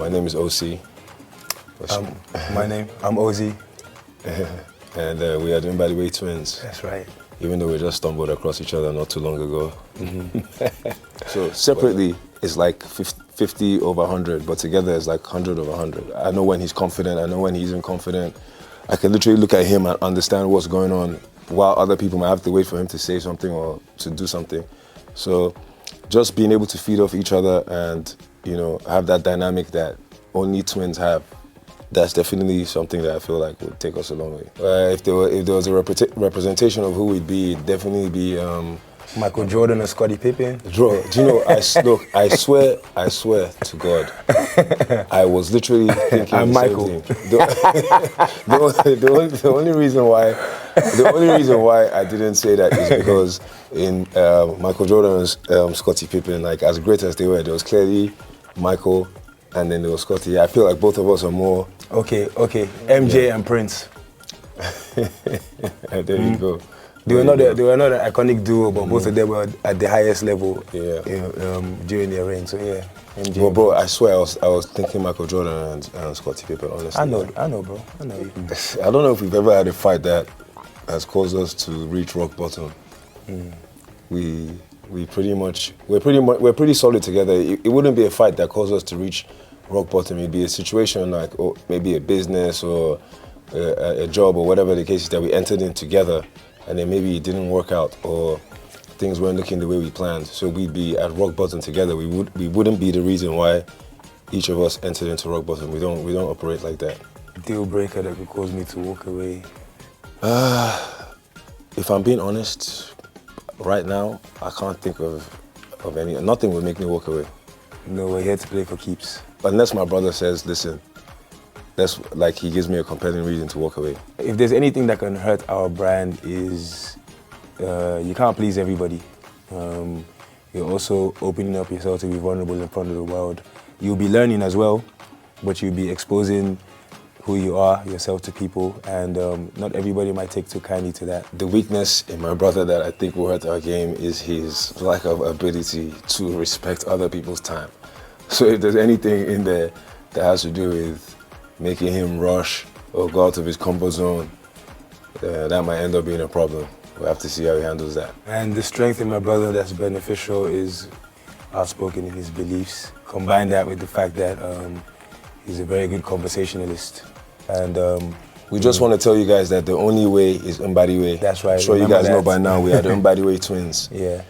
My name is Ocee. I'm Ozee. And we are the Mbadiwe Twins. That's right. Even though we just stumbled across each other not too long ago. So separately, it's like 50 over 100, but together it's like 100 over 100. I know when he's confident, I know when he isn't confident. I can literally look at him and understand what's going on, while other people might have to wait for him to say something or to do something. So just being able to feed off each other and, you know, have that dynamic that only twins have, that's definitely something that I feel like would take us a long way. If there was a representation of who we'd be, it'd definitely be Michael Jordan or Scottie Pippen. Do you know? Look, I swear to God, I was literally thinking I'm the Michael. same thing. The only reason why I didn't say that is because in Michael Jordan's Scottie Pippen, like as great as they were, there was clearly Michael, and then there was Scottie. I feel like both of us are more. Okay. MJ and Prince. There you go. They were not an iconic duo, but both of them were at the highest level during their reign. So yeah, MJ. Well, bro, I swear I was thinking Michael Jordan and Scottie Pippen. Honestly, I know, bro. I know you. I don't know if we've ever had a fight that has caused us to reach rock bottom. We're pretty solid together. It wouldn't be a fight that caused us to reach rock bottom. It'd be a situation like maybe a business or a job or whatever the case is that we entered in together, and then maybe it didn't work out or things weren't looking the way we planned. So we'd be at rock bottom together. We wouldn't be the reason why each of us entered into rock bottom. We don't operate like that. Deal breaker that could cause me to walk away. If I'm being honest, right now I can't think of any. Nothing would make me walk away. No, we're here to play for keeps. Unless my brother says, listen, that's like he gives me a compelling reason to walk away. If there's anything that can hurt our brand is you can't please everybody. You're also opening up yourself to be vulnerable in front of the world. You'll be learning as well, but you'll be exposing who you are, yourself to people, and not everybody might take too kindly to that. The weakness in my brother that I think will hurt our game is his lack of ability to respect other people's time. So if there's anything in there that has to do with making him rush or go out of his comfort zone, that might end up being a problem. We'll have to see how he handles that. And the strength in my brother that's beneficial is outspoken in his beliefs. Combine that with the fact that he's a very good conversationalist. And we just want to tell you guys that the only way is Mbadiwe. That's right. I'm sure you guys know by now we are the Mbadiwe Twins. Yeah.